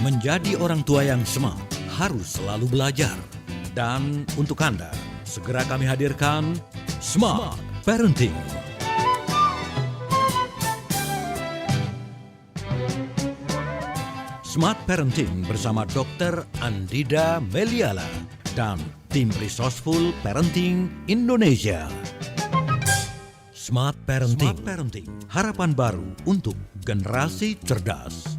Menjadi orang tua yang smart harus selalu belajar. Dan untuk Anda, segera kami hadirkan Smart Parenting. Smart Parenting bersama Dr. Andida Meliala dan tim Resourceful Parenting Indonesia. Smart Parenting, harapan baru untuk generasi cerdas.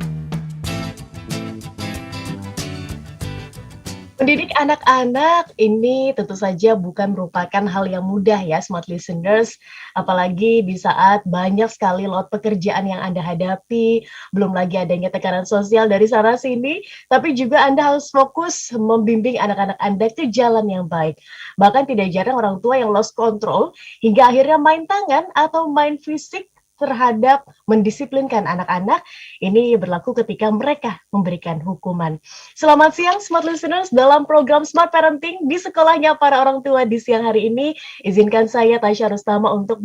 Mendidik anak-anak ini tentu saja bukan merupakan hal yang mudah ya, smart listeners. Apalagi di saat banyak sekali load pekerjaan yang Anda hadapi, belum lagi adanya tekanan sosial dari sana-sini, tapi juga Anda harus fokus membimbing anak-anak Anda ke jalan yang baik. Bahkan tidak jarang orang tua yang lost control hingga akhirnya main tangan atau main fisik terhadap mendisiplinkan anak-anak. Ini berlaku ketika mereka memberikan hukuman. Selamat siang Smart Listeners, dalam program Smart Parenting di sekolahnya para orang tua di siang hari ini, izinkan saya Tasya Rustama untuk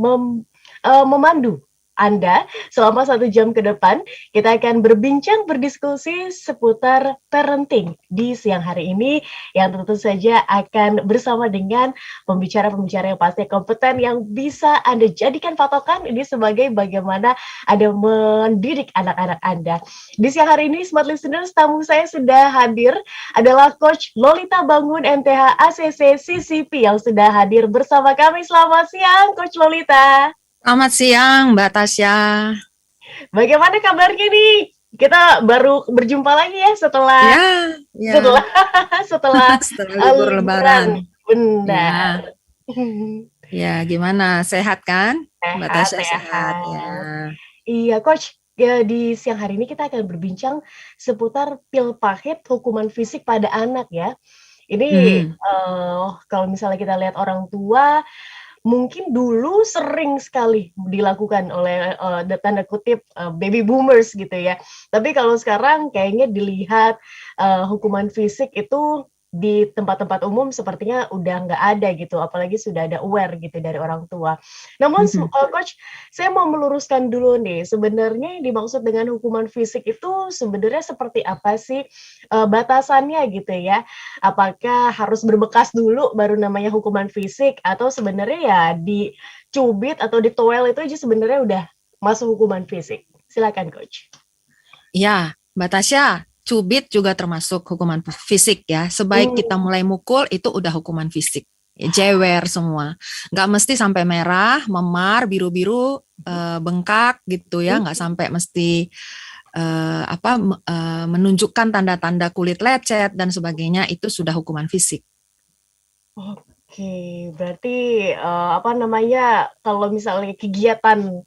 memandu Anda selama 1 jam ke depan. Kita akan berbincang, berdiskusi seputar parenting di siang hari ini, yang tentu saja akan bersama dengan pembicara-pembicara yang pasti kompeten, yang bisa Anda jadikan patokan ini sebagai bagaimana Anda mendidik anak-anak Anda. Di siang hari ini, Smart Listeners, tamu saya sudah hadir adalah Coach Lolita Bangun, MTH ACC CCP, yang sudah hadir bersama kami. Selamat siang, Coach Lolita. Selamat siang, Mbak Tasya. Bagaimana kabarnya nih? Kita baru berjumpa lagi ya setelah setelah libur Lebaran. Benar. Ya, gimana? Sehat kan? Mbak Tasya sehat ya. Iya, Coach. Ya, di siang hari ini kita akan berbincang seputar pil pahit hukuman fisik pada anak ya. Ini kalau misalnya kita lihat orang tua, mungkin dulu sering sekali dilakukan oleh tanda kutip baby boomers gitu ya. Tapi kalau sekarang kayaknya dilihat hukuman fisik itu di tempat-tempat umum sepertinya udah nggak ada gitu, apalagi sudah ada aware gitu dari orang tua. Namun Coach, saya mau meluruskan dulu nih, sebenarnya yang dimaksud dengan hukuman fisik itu sebenarnya seperti apa sih batasannya gitu ya? Apakah harus berbekas dulu baru namanya hukuman fisik, atau sebenarnya ya dicubit atau ditoel itu aja sebenarnya udah masuk hukuman fisik? Silakan Coach. Ya, Mbak Tasya, cubit juga termasuk hukuman fisik ya. Sebaik kita mulai mukul itu udah hukuman fisik. Jewer semua. Nggak mesti sampai merah, memar, biru-biru, bengkak gitu ya. Nggak sampai mesti menunjukkan tanda-tanda kulit lecet dan sebagainya, itu sudah hukuman fisik. Oke, berarti kalau misalnya kegiatan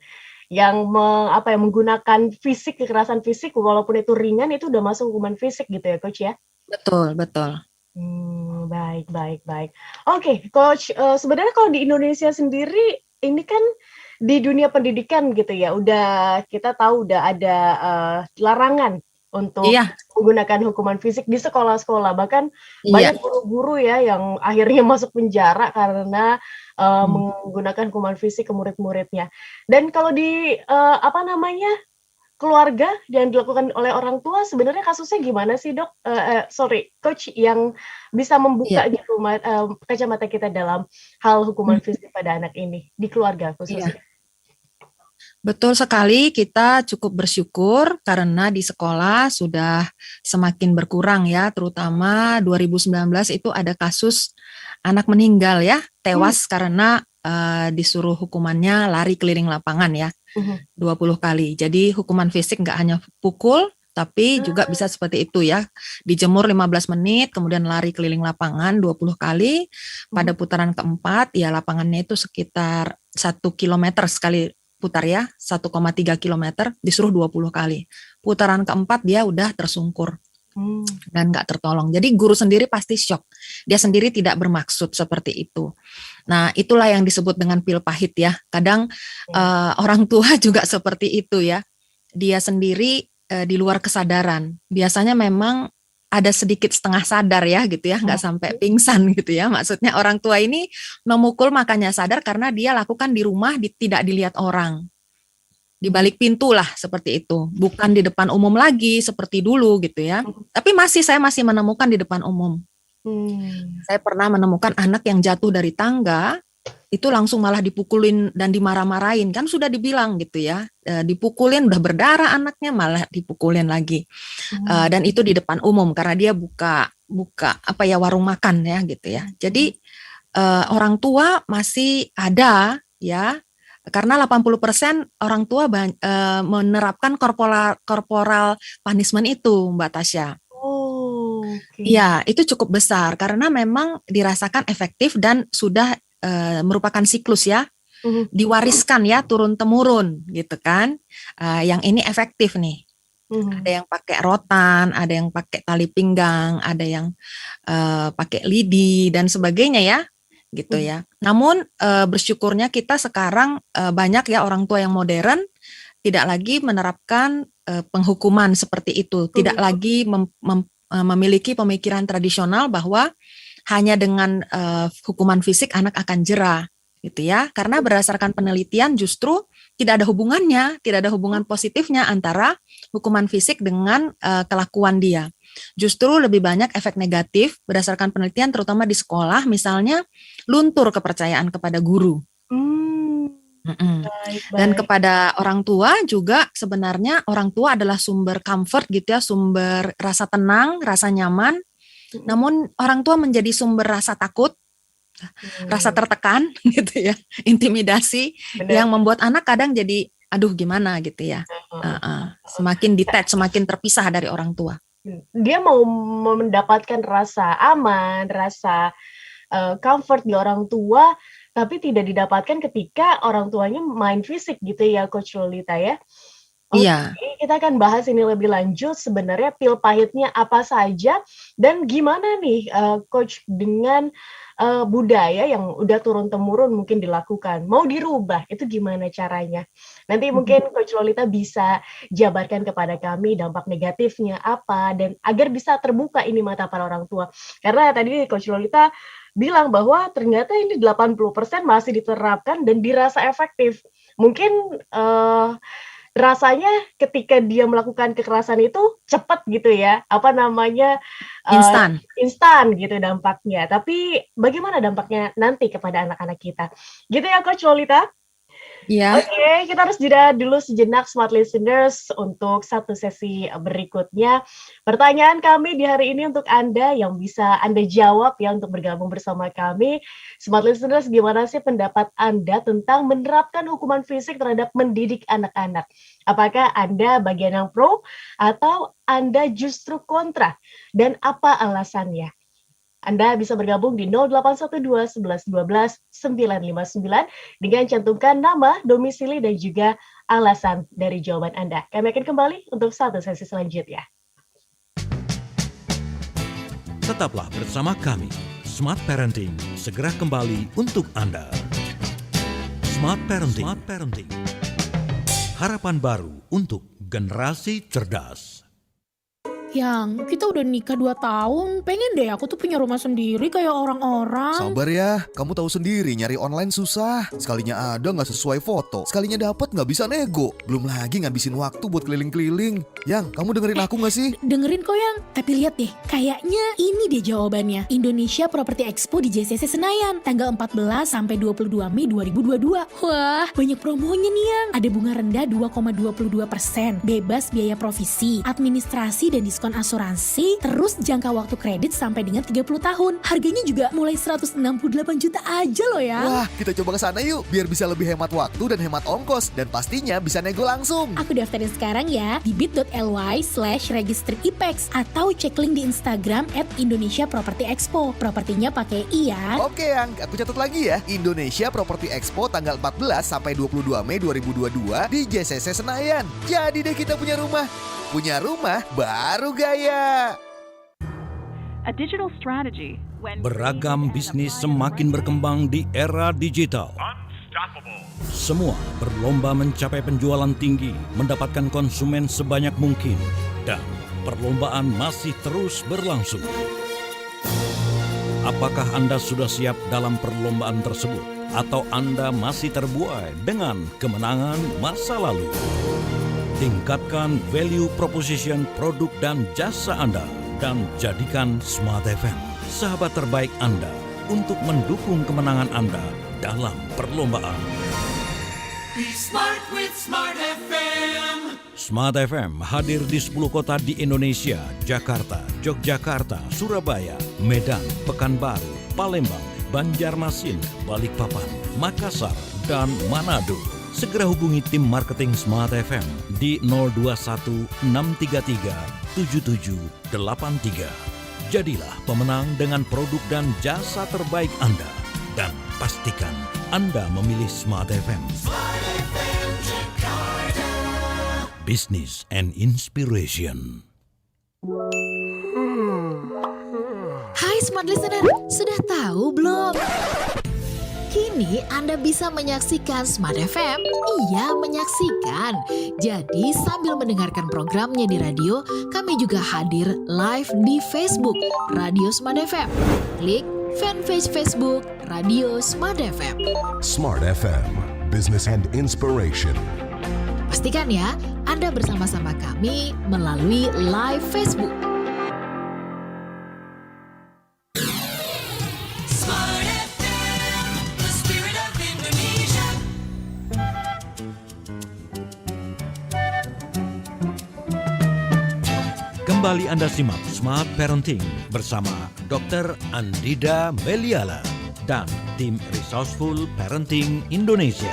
yang menggunakan fisik, kekerasan fisik, walaupun itu ringan, itu udah masuk hukuman fisik gitu ya, Coach ya? Betul, betul. Baik. Oke, Coach, sebenarnya kalau di Indonesia sendiri, ini kan di dunia pendidikan gitu ya, kita tahu udah ada larangan untuk menggunakan hukuman fisik di sekolah-sekolah. Bahkan banyak guru-guru ya yang akhirnya masuk penjara karena menggunakan hukuman fisik ke murid-muridnya. Dan kalau di keluarga yang dilakukan oleh orang tua, sebenarnya kasusnya gimana sih, Dok? Coach, yang bisa membuka gitu kacamata kita dalam hal hukuman fisik pada anak ini di keluarga khususnya. Betul sekali, kita cukup bersyukur karena di sekolah sudah semakin berkurang ya, terutama 2019 itu ada kasus anak meninggal ya, tewas karena disuruh hukumannya lari keliling lapangan ya, 20 kali. Jadi hukuman fisik nggak hanya pukul, tapi juga bisa seperti itu ya, dijemur 15 menit, kemudian lari keliling lapangan 20 kali, pada putaran keempat ya lapangannya itu sekitar 1 kilometer sekali putar ya, 1,3 kilometer, disuruh 20 kali. Putaran keempat dia udah tersungkur dan nggak tertolong. Jadi guru sendiri pasti shock. Dia sendiri tidak bermaksud seperti itu. Nah, itulah yang disebut dengan pil pahit ya. Kadang orang tua juga seperti itu ya. Dia sendiri di luar kesadaran. Biasanya memang ada sedikit setengah sadar ya gitu ya, nggak sampai pingsan gitu ya. Maksudnya orang tua ini memukul makanya sadar karena dia lakukan di rumah tidak dilihat orang. di balik pintu lah seperti itu, bukan di depan umum lagi seperti dulu gitu ya. Tapi saya masih menemukan di depan umum. Saya pernah menemukan anak yang jatuh dari tangga itu langsung malah dipukulin dan dimarah-marahin, kan sudah dibilang gitu ya, dipukulin udah berdarah anaknya malah dipukulin lagi. Dan itu di depan umum karena dia buka apa ya, warung makan ya gitu ya. Jadi orang tua masih ada ya, karena 80% orang tua menerapkan corporal punishment itu, Mbak Tasya. Iya, itu cukup besar karena memang dirasakan efektif dan sudah merupakan siklus ya, diwariskan ya turun temurun gitu kan. Yang ini efektif nih. Ada yang pakai rotan, ada yang pakai tali pinggang, ada yang pakai lidi dan sebagainya ya. Gitu ya. Namun bersyukurnya kita sekarang banyak ya orang tua yang modern tidak lagi menerapkan penghukuman seperti itu, tidak lagi memiliki pemikiran tradisional bahwa hanya dengan hukuman fisik anak akan jera gitu ya. Karena berdasarkan penelitian justru tidak ada hubungannya, tidak ada hubungan positifnya antara hukuman fisik dengan kelakuan dia. Justru lebih banyak efek negatif berdasarkan penelitian terutama di sekolah, misalnya luntur kepercayaan kepada guru. Dan kepada orang tua juga, sebenarnya orang tua adalah sumber comfort gitu ya, sumber rasa tenang, rasa nyaman. Namun orang tua menjadi sumber rasa takut, rasa tertekan gitu ya, intimidasi. Benar. Yang membuat anak kadang jadi aduh gimana gitu ya, semakin detach, semakin terpisah dari orang tua. Dia mau mendapatkan rasa aman, rasa comfort di orang tua, tapi tidak didapatkan ketika orang tuanya main fisik gitu ya, Coach Lolita ya. Iya. Kita akan bahas ini lebih lanjut, sebenarnya pil pahitnya apa saja, dan gimana nih Coach dengan budaya yang udah turun-temurun mungkin dilakukan, mau dirubah, itu gimana caranya? Nanti mungkin Coach Lolita bisa jabarkan kepada kami dampak negatifnya apa, dan agar bisa terbuka ini mata para orang tua. Karena tadi Coach Lolita bilang bahwa ternyata ini 80% masih diterapkan dan dirasa efektif. Mungkin rasanya ketika dia melakukan kekerasan itu cepat gitu ya, instan gitu dampaknya. Tapi bagaimana dampaknya nanti kepada anak-anak kita? Gitu ya Coach Lolita? Iya. Oke, kita harus jeda dulu sejenak Smart Listeners untuk satu sesi berikutnya. Pertanyaan kami di hari ini untuk Anda yang bisa Anda jawab ya untuk bergabung bersama kami. Smart Listeners, gimana sih pendapat Anda tentang menerapkan hukuman fisik terhadap mendidik anak-anak? Apakah Anda bagian yang pro atau Anda justru kontra? Dan apa alasannya? Anda bisa bergabung di 0812 11 12 959 dengan cantumkan nama, domisili, dan juga alasan dari jawaban Anda. Kami akan kembali untuk satu sesi selanjutnya. Tetaplah bersama kami. Smart Parenting segera kembali untuk Anda. Smart Parenting. Harapan baru untuk generasi cerdas. Yang kita udah nikah 2 tahun, pengen deh aku tuh punya rumah sendiri kayak orang-orang. Sabar ya, kamu tahu sendiri nyari online susah. Sekalinya ada gak sesuai foto, sekalinya dapat gak bisa nego. Belum lagi ngabisin waktu buat keliling-keliling. Yang, kamu dengerin aku gak sih? Dengerin kok Yang, tapi lihat deh, kayaknya ini deh jawabannya. Indonesia Property Expo di JCC Senayan, tanggal 14 sampai 22 Mei 2022. Wah, banyak promonya nih Yang. Ada bunga rendah 2,22%, bebas biaya provisi, administrasi dan diskon asuransi, terus jangka waktu kredit sampai dengan 30 tahun. Harganya juga mulai 168 juta aja loh ya. Wah, kita coba ke sana yuk, biar bisa lebih hemat waktu dan hemat ongkos, dan pastinya bisa nego langsung. Aku daftarin sekarang ya di bit.ly/registripex atau cek link di Instagram @Indonesia Property Expo. Propertinya pakai I ya. Oke Yang, aku catat lagi ya. Indonesia Property Expo tanggal 14 sampai 22 Mei 2022 di JCC Senayan. Jadi deh kita punya rumah. Punya rumah baru gaya. Beragam bisnis semakin berkembang di era digital. Semua berlomba mencapai penjualan tinggi, mendapatkan konsumen sebanyak mungkin, dan perlombaan masih terus berlangsung. Apakah Anda sudah siap dalam perlombaan tersebut? Atau Anda masih terbuai dengan kemenangan masa lalu? Tingkatkan value proposition produk dan jasa Anda dan jadikan Smart FM sahabat terbaik Anda untuk mendukung kemenangan Anda dalam perlombaan. Be smart with Smart FM. Smart FM hadir di 10 kota di Indonesia: Jakarta, Yogyakarta, Surabaya, Medan, Pekanbaru, Palembang, Banjarmasin, Balikpapan, Makassar, dan Manado. Segera hubungi tim marketing Smart FM di 021 633 7783. Jadilah pemenang dengan produk dan jasa terbaik Anda. Dan pastikan Anda memilih Smart FM. Smart FM Jakarta. Business and Inspiration. Hai Smart Listener, sudah tahu belum? Kini Anda bisa menyaksikan Smart FM. Iya, menyaksikan. Jadi sambil mendengarkan programnya di radio, kami juga hadir live di Facebook Radio Smart FM. Klik fanpage Facebook Radio Smart FM. Smart FM, Business and Inspiration. Pastikan ya, Anda bersama-sama kami melalui live Facebook. Smart FM, the spirit of Indonesia. Kembali Anda simak Smart Parenting bersama Dr. Andida Meliala dan tim Resourceful Parenting Indonesia.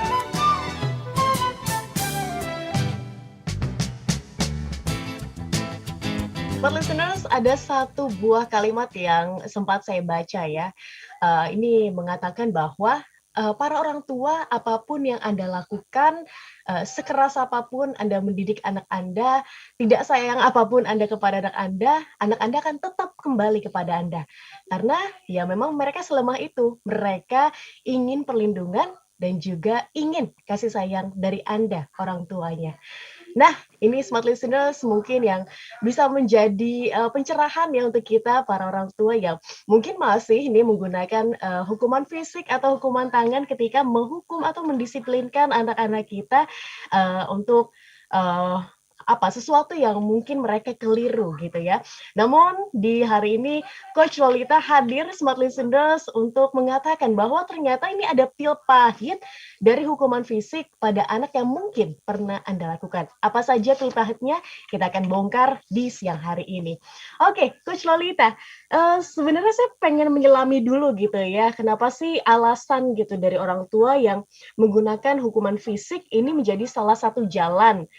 Smart Listeners, ada satu buah kalimat yang sempat saya baca ya. Ini mengatakan bahwa para orang tua, apapun yang Anda lakukan, sekeras apapun Anda mendidik anak Anda, tidak sayang apapun Anda kepada anak Anda akan tetap kembali kepada Anda. Karena ya memang mereka selemah itu, mereka ingin perlindungan dan juga ingin kasih sayang dari Anda, orang tuanya. Nah, ini Smart Listeners mungkin yang bisa menjadi pencerahan ya untuk kita para orang tua yang mungkin masih ini menggunakan hukuman fisik atau hukuman tangan ketika menghukum atau mendisiplinkan anak-anak kita untuk sesuatu yang mungkin mereka keliru gitu ya. Namun di hari ini Coach Lolita hadir Smart Listeners untuk mengatakan bahwa ternyata ini ada pil pahit dari hukuman fisik pada anak yang mungkin pernah Anda lakukan. Apa saja pil pahitnya? Kita akan bongkar di siang hari ini. Oke, Coach Lolita, sebenarnya saya pengen menyelami dulu gitu ya. Kenapa sih alasan gitu dari orang tua yang menggunakan hukuman fisik ini menjadi salah satu jalan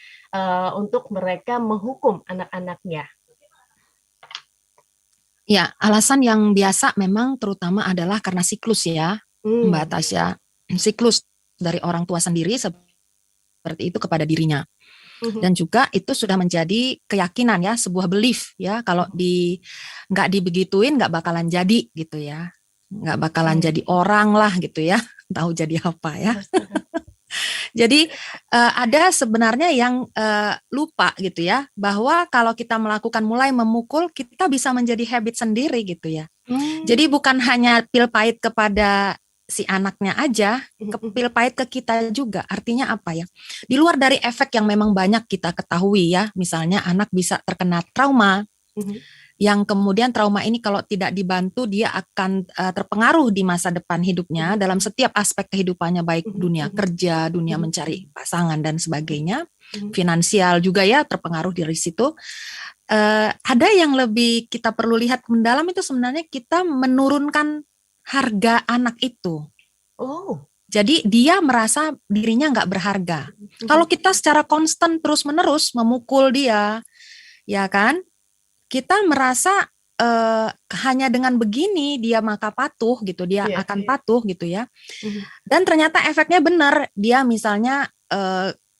untuk mereka menghukum anak-anaknya? Ya, alasan yang biasa memang terutama adalah karena siklus ya, Mbak Tasya. Siklus dari orang tua sendiri seperti itu kepada dirinya. Dan juga itu sudah menjadi keyakinan ya, sebuah belief ya, kalau nggak dibegituin nggak bakalan jadi gitu ya. Nggak bakalan jadi orang lah gitu ya, tahu jadi apa ya. Jadi ada sebenarnya yang lupa gitu ya, bahwa kalau kita melakukan mulai memukul, kita bisa menjadi habit sendiri gitu ya. Jadi bukan hanya pil pahit kepada si anaknya aja, pil pahit ke kita juga. Artinya apa ya? Di luar dari efek yang memang banyak kita ketahui ya, misalnya anak bisa terkena trauma, yang kemudian trauma ini kalau tidak dibantu dia akan terpengaruh di masa depan hidupnya dalam setiap aspek kehidupannya, baik dunia kerja, dunia mencari pasangan dan sebagainya, finansial juga ya terpengaruh dari situ. Ada yang lebih kita perlu lihat mendalam itu sebenarnya kita menurunkan harga anak itu. Jadi dia merasa dirinya nggak berharga. Kalau kita secara konstan terus-menerus memukul dia, ya kan? Kita merasa hanya dengan begini dia maka patuh gitu, dia akan patuh gitu ya. Dan ternyata efeknya benar, dia misalnya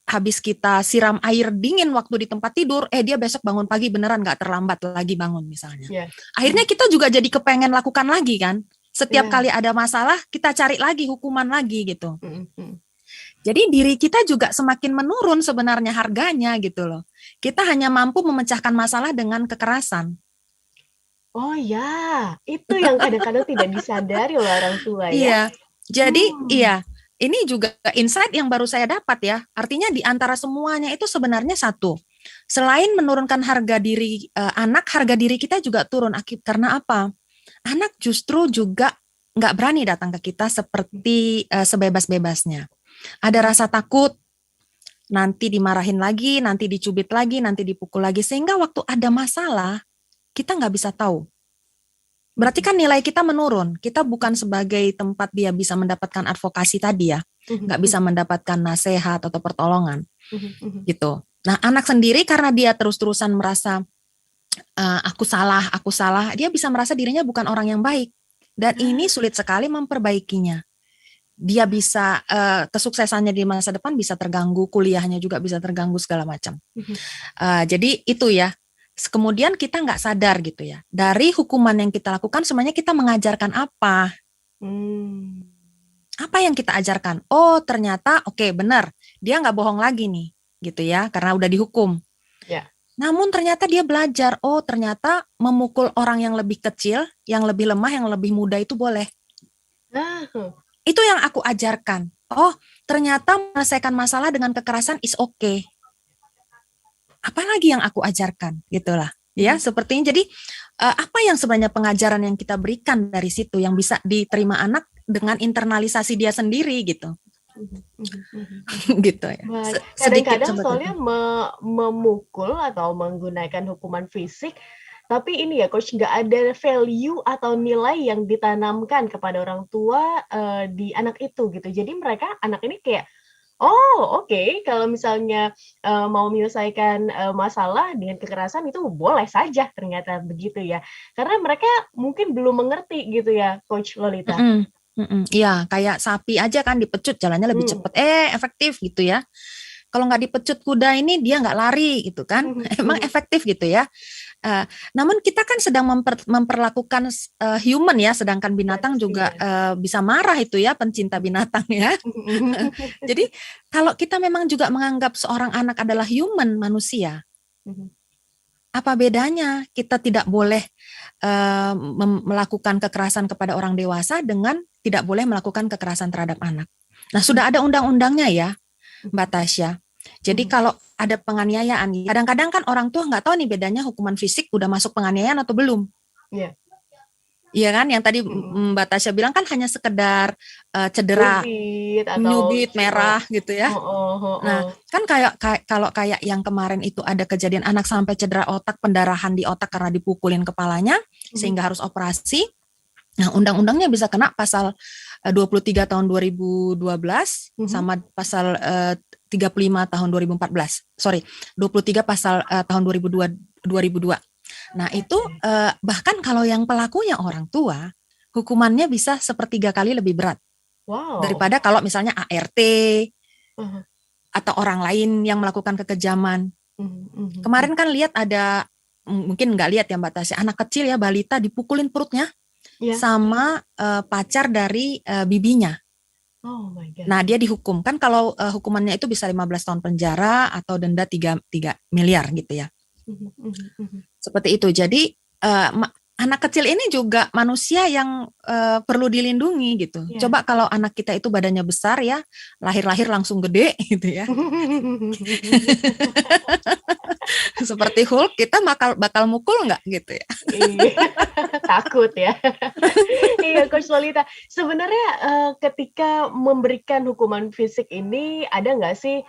habis kita siram air dingin waktu di tempat tidur, dia besok bangun pagi beneran nggak terlambat lagi bangun misalnya. Akhirnya kita juga jadi kepengen lakukan lagi kan. Setiap kali ada masalah kita cari lagi hukuman lagi gitu. Jadi diri kita juga semakin menurun sebenarnya harganya gitu loh. Kita hanya mampu memecahkan masalah dengan kekerasan. Oh ya, itu yang kadang-kadang tidak disadari oleh orang tua ya. Iya. Jadi Hmm. iya, ini juga insight yang baru saya dapat ya. Artinya di antara semuanya itu sebenarnya satu. Selain menurunkan harga diri anak, harga diri kita juga turun. Karena apa? Anak justru juga nggak berani datang ke kita seperti sebebas-bebasnya. Ada rasa takut, nanti dimarahin lagi, nanti dicubit lagi, nanti dipukul lagi. Sehingga waktu ada masalah, kita nggak bisa tahu. Berarti kan nilai kita menurun. Kita bukan sebagai tempat dia bisa mendapatkan advokasi tadi ya. Nggak bisa mendapatkan nasihat atau pertolongan gitu. Nah anak sendiri karena dia terus-terusan merasa aku salah, dia bisa merasa dirinya bukan orang yang baik. Dan ini sulit sekali memperbaikinya. Dia bisa kesuksesannya di masa depan bisa terganggu, kuliahnya juga bisa terganggu segala macam. Jadi itu ya. Kemudian kita nggak sadar gitu ya. Dari hukuman yang kita lakukan sebenarnya kita mengajarkan apa? Apa yang kita ajarkan? Oh ternyata oke, benar. Dia nggak bohong lagi nih gitu ya. Karena udah dihukum. Ya. Namun ternyata dia belajar. Oh ternyata memukul orang yang lebih kecil, yang lebih lemah, yang lebih muda itu boleh. Itu yang aku ajarkan. Oh ternyata menyelesaikan masalah dengan kekerasan is okay. Apalagi yang aku ajarkan gitulah ya sepertinya. Jadi apa yang sebenarnya pengajaran yang kita berikan dari situ yang bisa diterima anak dengan internalisasi dia sendiri gitu. Gitu ya. Baik. Sedikit Kadang-kadang seperti soalnya itu. memukul atau menggunakan hukuman fisik, tapi ini ya Coach, nggak ada value atau nilai yang ditanamkan kepada orang tua di anak itu gitu. Jadi anak ini kayak, oh oke, kalau misalnya mau menyelesaikan masalah dengan kekerasan itu boleh saja ternyata begitu ya. Karena mereka mungkin belum mengerti gitu ya Coach Lolita. Iya, kayak sapi aja kan dipecut jalannya lebih cepat. Efektif gitu ya. Kalau nggak dipecut kuda ini dia nggak lari gitu kan. Emang efektif gitu ya. Namun kita kan sedang memperlakukan human ya, sedangkan binatang juga bisa marah itu ya, pencinta binatang ya. Jadi kalau kita memang juga menganggap seorang anak adalah human, manusia, apa bedanya kita tidak boleh melakukan kekerasan kepada orang dewasa dengan tidak boleh melakukan kekerasan terhadap anak. Nah sudah ada undang-undangnya ya Mbak Tasya. Jadi kalau ada penganiayaan, kadang-kadang kan orang tua nggak tahu nih bedanya hukuman fisik udah masuk penganiayaan atau belum. Iya. Iya kan, yang tadi Mbak Tasya bilang kan hanya sekedar cedera, nyubit merah gitu ya. Nah, kan kayak yang kemarin itu ada kejadian anak sampai cedera otak, pendarahan di otak karena dipukulin kepalanya, sehingga harus operasi. Nah, undang-undangnya bisa kena pasal 23 tahun 2012 sama pasal 35 tahun 2014. Sorry, 23 pasal tahun 2002. Nah, itu bahkan kalau yang pelakunya orang tua, hukumannya bisa 1/3 kali lebih berat. Wow. Daripada kalau misalnya ART atau orang lain yang melakukan kekejaman. Kemarin kan lihat ada, mungkin nggak lihat ya Mbak Tasya, anak kecil ya, balita dipukulin perutnya sama pacar dari bibinya. Oh my God. Nah dia dihukum, kan kalau hukumannya itu bisa 15 tahun penjara atau denda 3 miliar gitu ya. Seperti itu. Jadi anak kecil ini juga manusia yang perlu dilindungi gitu. Coba kalau anak kita itu badannya besar ya, lahir-lahir langsung gede gitu ya. Seperti Hulk, kita bakal mukul nggak gitu ya? Takut ya. Iya Coach Lolita. Sebenarnya ketika memberikan hukuman fisik ini ada nggak sih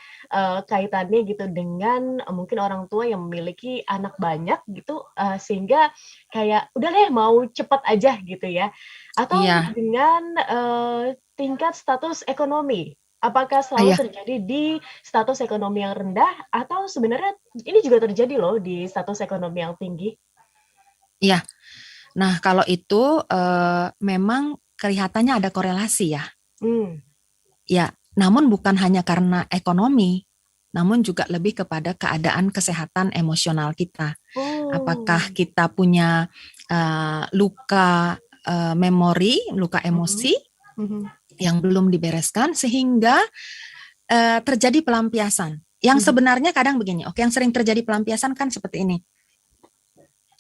kaitannya gitu dengan mungkin orang tua yang memiliki anak banyak gitu sehingga kayak udah deh mau cepat aja gitu ya? Atau dengan tingkat status ekonomi? Apakah selalu terjadi di status ekonomi yang rendah atau sebenarnya ini juga terjadi loh di status ekonomi yang tinggi? Iya. Nah, kalau itu memang kelihatannya ada korelasi ya. Ya, namun bukan hanya karena ekonomi, namun juga lebih kepada keadaan kesehatan emosional kita. Apakah kita punya luka memori, luka emosi yang belum dibereskan sehingga terjadi pelampiasan. Yang sebenarnya kadang begini, yang sering terjadi pelampiasan kan seperti ini.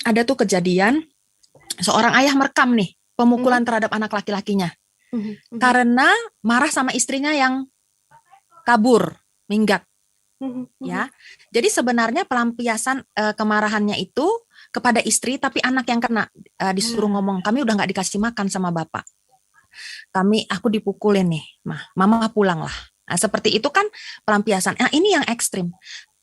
Ada tuh kejadian seorang ayah merekam nih pemukulan terhadap anak laki-lakinya karena marah sama istrinya yang kabur, minggat. Ya, jadi sebenarnya pelampiasan kemarahannya itu kepada istri, tapi anak yang kena disuruh ngomong, kami udah nggak dikasih makan sama bapak, aku dipukulin nih, mama pulang lah. Nah, seperti itu kan pelampiasan. Nah, ini yang ekstrim.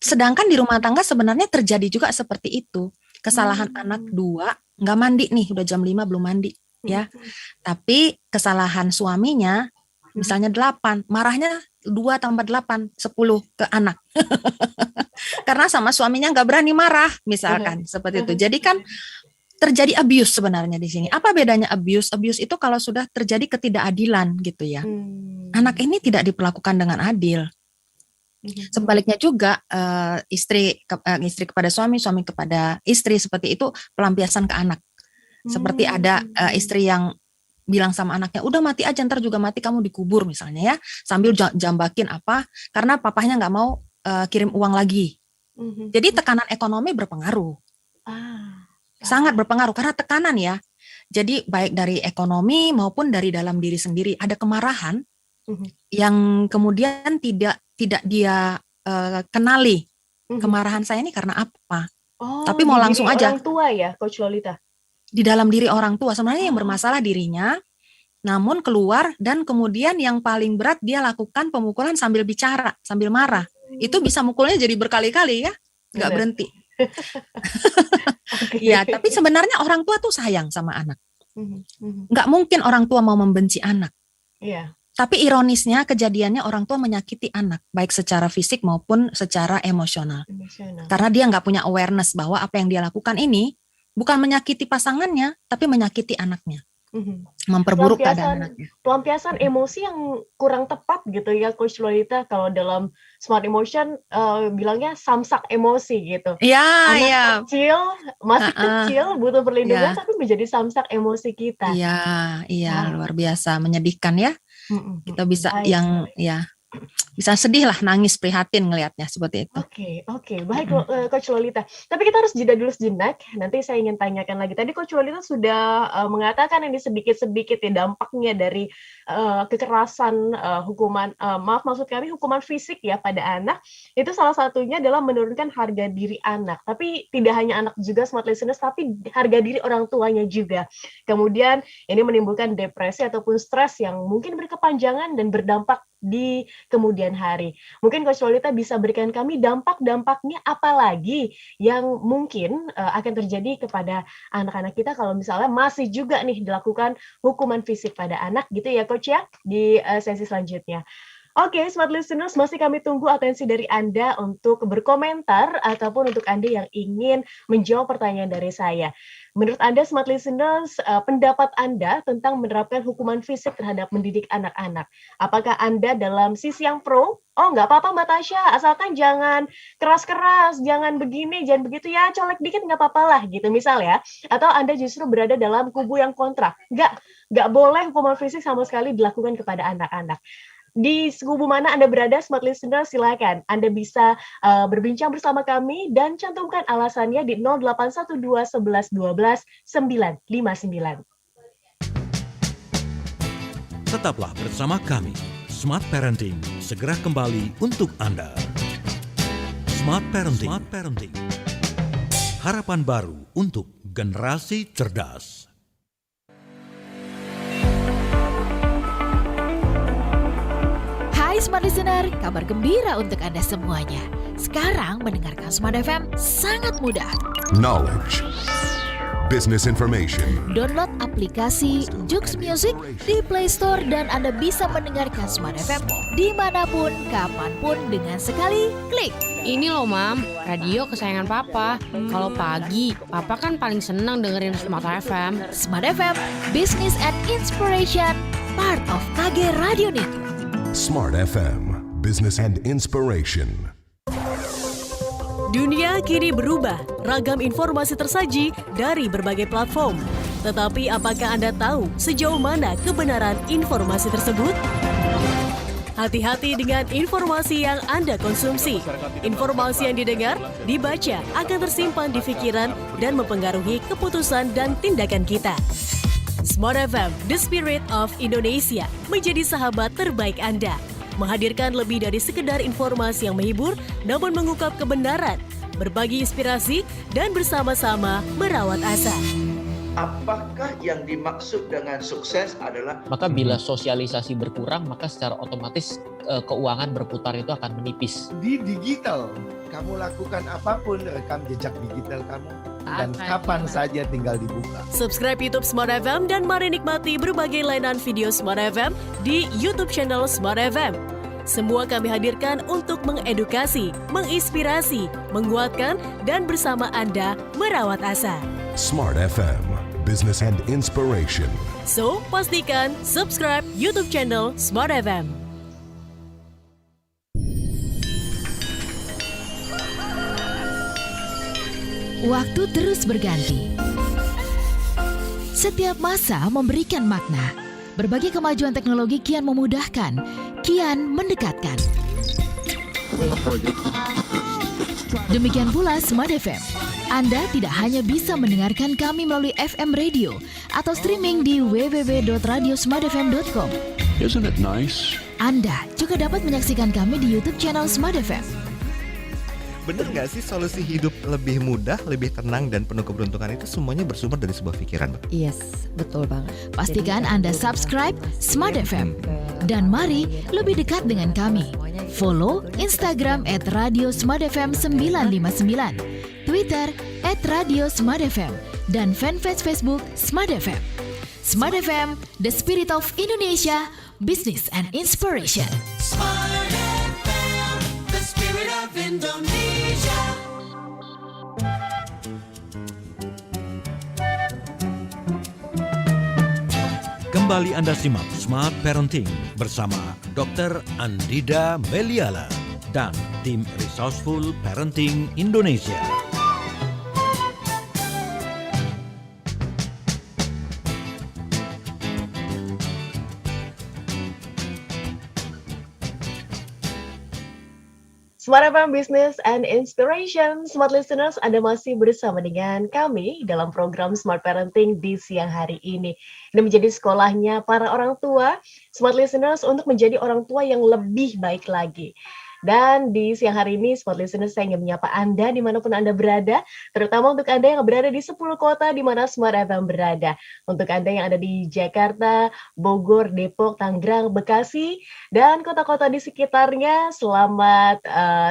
Sedangkan di rumah tangga sebenarnya terjadi juga seperti itu. Kesalahan anak 2 nggak mandi nih, udah jam 5 belum mandi, ya. Tapi kesalahan suaminya misalnya 8, marahnya 2 tambah 8, 10 ke anak. Karena sama suaminya nggak berani marah, misalkan seperti itu. Jadi kan terjadi abuse sebenarnya di sini. Apa bedanya abuse? Abuse itu kalau sudah terjadi ketidakadilan gitu ya. Anak ini tidak diperlakukan dengan adil. Sebaliknya juga istri kepada suami, suami kepada istri, seperti itu pelampiasan ke anak. Seperti ada istri yang bilang sama anaknya, udah mati aja, ntar juga mati kamu dikubur misalnya ya, sambil jambakin apa, karena papahnya nggak mau kirim uang lagi. Jadi tekanan ekonomi berpengaruh, sangat berpengaruh karena tekanan ya. Jadi baik dari ekonomi maupun dari dalam diri sendiri ada kemarahan yang kemudian tidak dia kenali kemarahan saya ini karena apa. Tapi mau langsung aja. Orang tua ya, Coach Lolita. Di dalam diri orang tua sebenarnya yang bermasalah dirinya, namun keluar dan kemudian yang paling berat dia lakukan pemukulan sambil bicara, sambil marah. Itu bisa mukulnya jadi berkali-kali ya, nggak berhenti. Ya, tapi sebenarnya orang tua tuh sayang sama anak. Nggak mungkin orang tua mau membenci anak. Tapi ironisnya kejadiannya orang tua menyakiti anak, baik secara fisik maupun secara emosional. Karena dia nggak punya awareness bahwa apa yang dia lakukan ini bukan menyakiti pasangannya, tapi menyakiti anaknya. Memperburuk keadaan anaknya. Pelampiasan emosi yang kurang tepat gitu ya, Coach Lolita. Kalau dalam Smart Emotion bilangnya samsak emosi gitu. Anak kecil, masih kecil, butuh perlindungan, tapi menjadi samsak emosi kita. Luar biasa, menyedihkan ya. Kita bisa bisa sedih lah, nangis prihatin ngelihatnya seperti itu. Oke, baik Coach Lolita. Tapi kita harus jeda dulu sejenak. Nanti saya ingin tanyakan lagi. Tadi Coach Lolita sudah mengatakan ini sedikit-sedikit ya dampaknya dari kekerasan, hukuman fisik ya pada anak. Itu salah satunya adalah menurunkan harga diri anak. Tapi tidak hanya anak juga, Smart Listeners, tapi harga diri orang tuanya juga. Kemudian ini menimbulkan depresi ataupun stres yang mungkin berkepanjangan dan berdampak di kemudian hari. Mungkin Coach Lolita bisa berikan kami dampak-dampaknya apa lagi yang mungkin akan terjadi kepada anak-anak kita kalau misalnya masih juga nih dilakukan hukuman fisik pada anak gitu ya Coach ya, di sesi selanjutnya. Oke, Smart Listeners, masih kami tunggu atensi dari Anda untuk berkomentar ataupun untuk Anda yang ingin menjawab pertanyaan dari saya. Menurut Anda, Smart Listeners, pendapat Anda tentang menerapkan hukuman fisik terhadap mendidik anak-anak. Apakah Anda dalam sisi yang pro? Oh, nggak apa-apa Mbak Tasya, asalkan jangan keras-keras, jangan begini, jangan begitu ya, colek dikit nggak apa-apa lah gitu misal ya. Atau Anda justru berada dalam kubu yang kontra. Nggak boleh hukuman fisik sama sekali dilakukan kepada anak-anak. Di kubu mana Anda berada, Smart Listener, silakan. Anda bisa berbincang bersama kami dan cantumkan alasannya di 0812 11 12 959. Tetaplah bersama kami. Smart Parenting segera kembali untuk Anda. Smart Parenting. Harapan baru untuk generasi cerdas. Hai Smart Listener, kabar gembira untuk Anda semuanya. Sekarang mendengarkan Smart FM sangat mudah. Knowledge. Business information. Download aplikasi Jux Music di Play Store dan Anda bisa mendengarkan Smart FM dimanapun, kapanpun dengan sekali klik. Ini loh Mam, radio kesayangan Papa. Kalau pagi, Papa kan paling senang dengerin Smart FM. Smart FM, Business and Inspiration, part of KG Radio Network. Smart FM. Business and inspiration. Dunia kini berubah, ragam informasi tersaji dari berbagai platform. Tetapi apakah Anda tahu sejauh mana kebenaran informasi tersebut? Hati-hati dengan informasi yang Anda konsumsi. Informasi yang didengar, dibaca akan tersimpan di pikiran dan mempengaruhi keputusan dan tindakan kita. Smart FM, The Spirit of Indonesia, menjadi sahabat terbaik Anda. Menghadirkan lebih dari sekedar informasi yang menghibur, namun mengungkap kebenaran, berbagi inspirasi, dan bersama-sama merawat asa. Apakah yang dimaksud dengan sukses adalah maka bila sosialisasi berkurang, maka secara otomatis keuangan berputar itu akan menipis. Di digital, kamu lakukan apapun, rekam jejak digital kamu, dan kapan saja tinggal dibuka. Subscribe YouTube Smart FM dan mari nikmati berbagai layanan video Smart FM di YouTube channel Smart FM. Semua kami hadirkan untuk mengedukasi, menginspirasi, menguatkan, dan bersama Anda merawat asa. Smart FM, Business and Inspiration. So, pastikan subscribe YouTube channel Smart FM. Waktu terus berganti. Setiap masa memberikan makna. Berbagai kemajuan teknologi kian memudahkan, kian mendekatkan. Demikian pula Smart FM. Anda tidak hanya bisa mendengarkan kami melalui FM radio atau streaming di www.radiosmartfm.com. Isn't it nice? Anda juga dapat menyaksikan kami di YouTube channel Smart FM. Bener nggak sih solusi hidup lebih mudah, lebih tenang, dan penuh keberuntungan itu semuanya bersumber dari sebuah pikiran? Yes, betul banget. Pastikan Anda subscribe Smart FM. Dan mari lebih dekat dengan kami. Follow Instagram @radiosmartfm959, Twitter @radiosmartfm, dan fanpage Facebook Smart FM. Smart FM, The Spirit of Indonesia, Business and Inspiration. Smart FM, the spirit of Indonesia. Kembali Anda simak Smart Parenting bersama Dr. Andida Meliala dan tim Resourceful Parenting Indonesia. Smart FM Business and Inspiration. Smart Listeners, Anda masih bersama dengan kami dalam program Smart Parenting di siang hari ini. Ini menjadi sekolahnya para orang tua, Smart Listeners, untuk menjadi orang tua yang lebih baik lagi. Dan di siang hari ini, Smart Listeners, saya ingin menyapa Anda dimanapun Anda berada, terutama untuk Anda yang berada di 10 kota di mana Smart FM berada. Untuk Anda yang ada di Jakarta, Bogor, Depok, Tangerang, Bekasi, dan kota-kota di sekitarnya, selamat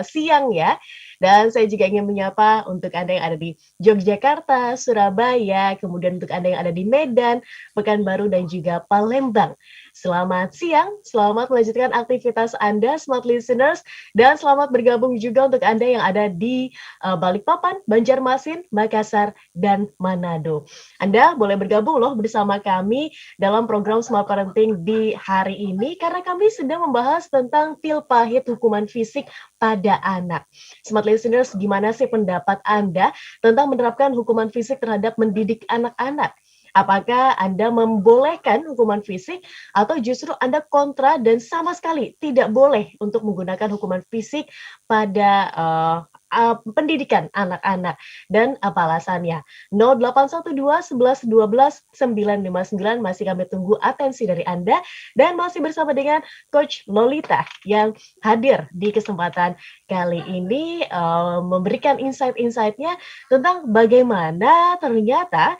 siang ya. Dan saya juga ingin menyapa untuk Anda yang ada di Yogyakarta, Surabaya, kemudian untuk Anda yang ada di Medan, Pekanbaru, dan juga Palembang. Selamat siang, selamat melanjutkan aktivitas Anda, Smart Listeners, dan selamat bergabung juga untuk Anda yang ada di Balikpapan, Banjarmasin, Makassar, dan Manado. Anda boleh bergabung loh bersama kami dalam program Smart Parenting di hari ini, karena kami sedang membahas tentang pil pahit hukuman fisik pada anak. Smart Listeners, gimana sih pendapat Anda tentang menerapkan hukuman fisik terhadap mendidik anak-anak? Apakah Anda membolehkan hukuman fisik atau justru Anda kontra dan sama sekali tidak boleh untuk menggunakan hukuman fisik pada pendidikan anak-anak, dan apa alasannya? 0812 11 12 959, masih kami tunggu atensi dari Anda, dan masih bersama dengan Coach Lolita yang hadir di kesempatan kali ini memberikan insight-insightnya tentang bagaimana ternyata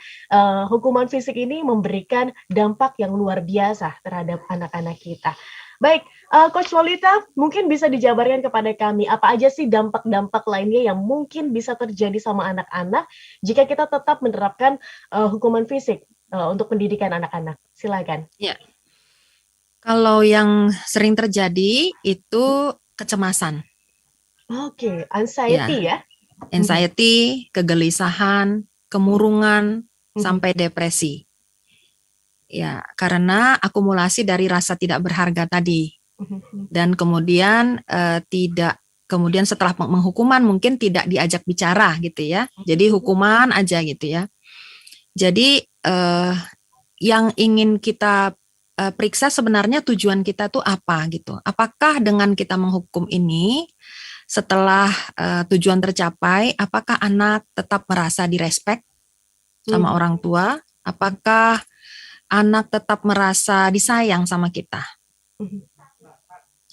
hukuman fisik ini memberikan dampak yang luar biasa terhadap anak-anak kita. Baik, Coach Lolita, mungkin bisa dijabarkan kepada kami apa aja sih dampak-dampak lainnya yang mungkin bisa terjadi sama anak-anak jika kita tetap menerapkan hukuman fisik untuk pendidikan anak-anak. Silakan. Ya. Kalau yang sering terjadi itu kecemasan. Oke, anxiety ya. Anxiety, kegelisahan, kemurungan, sampai depresi. Ya, karena akumulasi dari rasa tidak berharga tadi. Dan kemudian kemudian setelah penghukuman mungkin tidak diajak bicara gitu ya. Jadi hukuman aja gitu ya. Jadi yang ingin kita periksa sebenarnya tujuan kita tuh apa gitu. Apakah dengan kita menghukum ini, setelah tujuan tercapai, apakah anak tetap merasa direspek sama orang tua? Apakah anak tetap merasa disayang sama kita?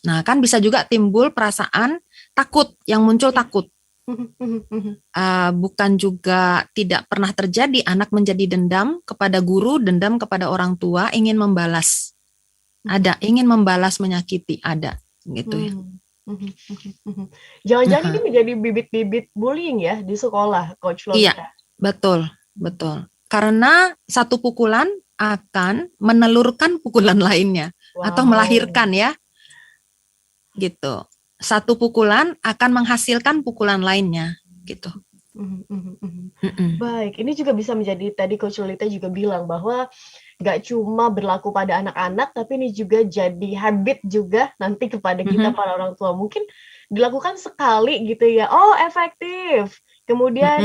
Nah, kan bisa juga timbul perasaan takut, yang muncul takut. Bukan juga tidak pernah terjadi anak menjadi dendam kepada guru, dendam kepada orang tua, ingin membalas. Ada, ingin membalas menyakiti, ada gitu ya. Jangan-jangan ini menjadi bibit-bibit bullying ya di sekolah, Coach Lolita. Iya, betul, betul. Karena satu pukulan akan menelurkan pukulan lainnya atau melahirkan ya. Gitu. Satu pukulan akan menghasilkan pukulan lainnya gitu. Baik, ini juga bisa menjadi tadi Coach Lolita juga bilang bahwa nggak cuma berlaku pada anak-anak, tapi ini juga jadi habit juga nanti kepada kita para orang tua. Mungkin dilakukan sekali gitu ya, oh efektif. Kemudian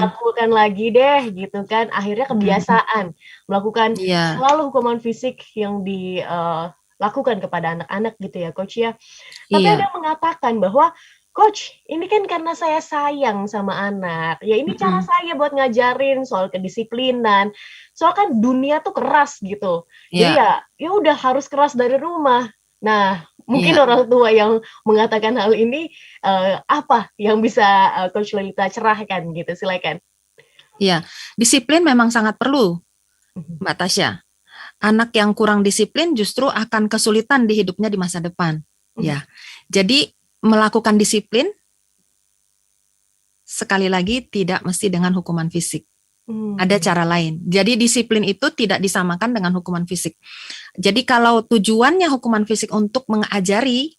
lakukan lagi deh gitu kan. Akhirnya kebiasaan melakukan selalu hukuman fisik yang dilakukan kepada anak-anak gitu ya Coach ya. Tapi ada yang mengatakan bahwa Coach, ini kan karena saya sayang sama anak. Ya ini cara saya buat ngajarin soal kedisiplinan. Soal kan dunia tuh keras gitu. Jadi ya udah harus keras dari rumah. Nah, mungkin orang tua yang mengatakan hal ini apa yang bisa Coach Lolita cerahkan gitu. Silakan. Iya, disiplin memang sangat perlu, Mbak Tasya. Anak yang kurang disiplin justru akan kesulitan di hidupnya di masa depan. Ya, jadi melakukan disiplin sekali lagi tidak mesti dengan hukuman fisik. Ada cara lain. Jadi disiplin itu tidak disamakan dengan hukuman fisik. Jadi kalau tujuannya hukuman fisik untuk mengajari,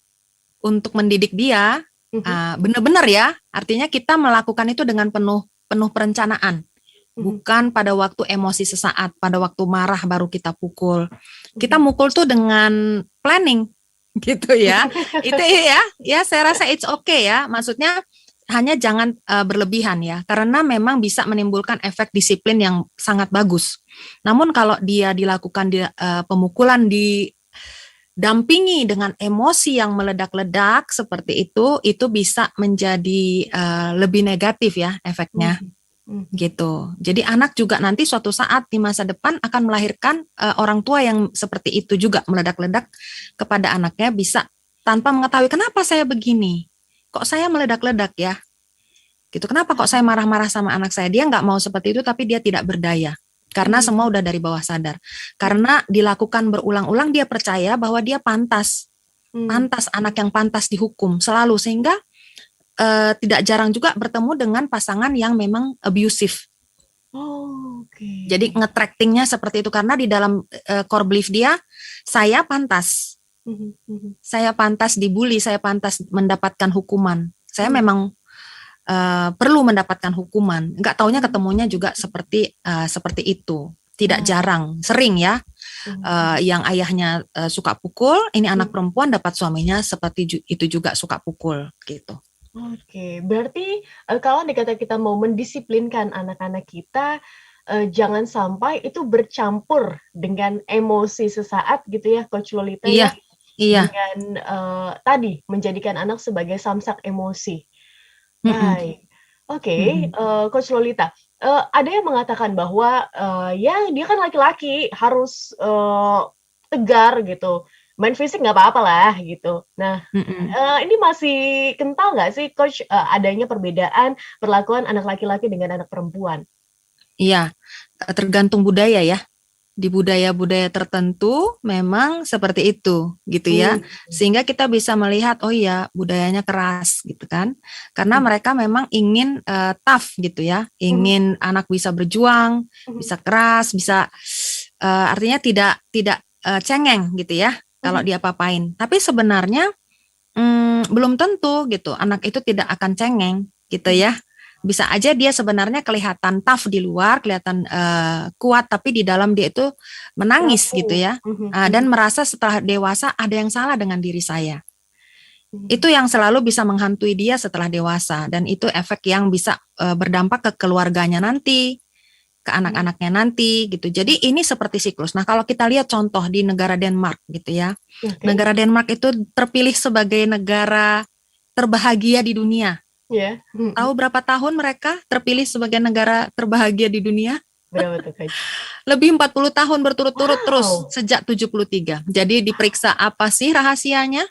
untuk mendidik dia, benar-benar ya, artinya kita melakukan itu dengan penuh perencanaan. Bukan pada waktu emosi sesaat, pada waktu marah baru kita pukul. Kita mukul tuh dengan planning gitu ya. Itu ya saya rasa it's okay ya. Maksudnya hanya jangan berlebihan ya, karena memang bisa menimbulkan efek disiplin yang sangat bagus. Namun kalau dia dilakukan pemukulan didampingi dengan emosi yang meledak-ledak seperti itu bisa menjadi lebih negatif ya efeknya. Gitu. Jadi anak juga nanti suatu saat di masa depan akan melahirkan orang tua yang seperti itu juga, meledak-ledak kepada anaknya, bisa tanpa mengetahui kenapa saya begini, kok saya meledak-ledak ya, gitu. Kenapa kok saya marah-marah sama anak saya? Dia nggak mau seperti itu, tapi dia tidak berdaya karena semua udah dari bawah sadar. Karena dilakukan berulang-ulang, dia percaya bahwa dia pantas, anak yang pantas dihukum selalu, sehingga tidak jarang juga bertemu dengan pasangan yang memang abusive. Jadi nge-tractingnya seperti itu, karena di dalam core belief dia, saya pantas. Saya pantas dibully, saya pantas mendapatkan hukuman. Saya memang perlu mendapatkan hukuman. Enggak taunya ketemunya juga seperti itu. Tidak jarang, sering ya. Yang ayahnya suka pukul, ini anak perempuan dapat suaminya seperti itu juga suka pukul gitu. Oke, berarti kalau dikata kita mau mendisiplinkan anak-anak kita, jangan sampai itu bercampur dengan emosi sesaat gitu ya, Coach Lolita ya. Iya. Dengan tadi menjadikan anak sebagai samsak emosi. Baik, oke, Coach Lolita, ada yang mengatakan bahwa ya dia kan laki-laki harus tegar gitu. Main fisik nggak apa-apa lah gitu. Nah, ini masih kental nggak sih Coach adanya perbedaan perlakuan anak laki-laki dengan anak perempuan? Iya, tergantung budaya ya. Di budaya-budaya tertentu memang seperti itu gitu ya. Sehingga kita bisa melihat, oh iya budayanya keras gitu kan. Karena mereka memang ingin tough gitu ya. Ingin anak bisa berjuang, bisa keras, bisa artinya tidak cengeng gitu ya. Kalau dia papain, tapi sebenarnya belum tentu gitu. Anak itu tidak akan cengeng gitu ya. Bisa aja dia sebenarnya kelihatan tough di luar, kelihatan kuat, tapi di dalam dia itu menangis gitu ya. Dan merasa setelah dewasa ada yang salah dengan diri saya. Itu yang selalu bisa menghantui dia setelah dewasa, dan itu efek yang bisa berdampak ke keluarganya nanti. ke anak-anaknya nanti gitu. Jadi ini seperti siklus. Nah, kalau kita lihat contoh di negara Denmark gitu ya. Negara Denmark itu terpilih sebagai negara terbahagia di dunia. Ya. Tahu berapa tahun mereka terpilih sebagai negara terbahagia di dunia? Berapa tuh Kak? Lebih 40 tahun berturut-turut terus sejak 73. Jadi diperiksa apa sih rahasianya?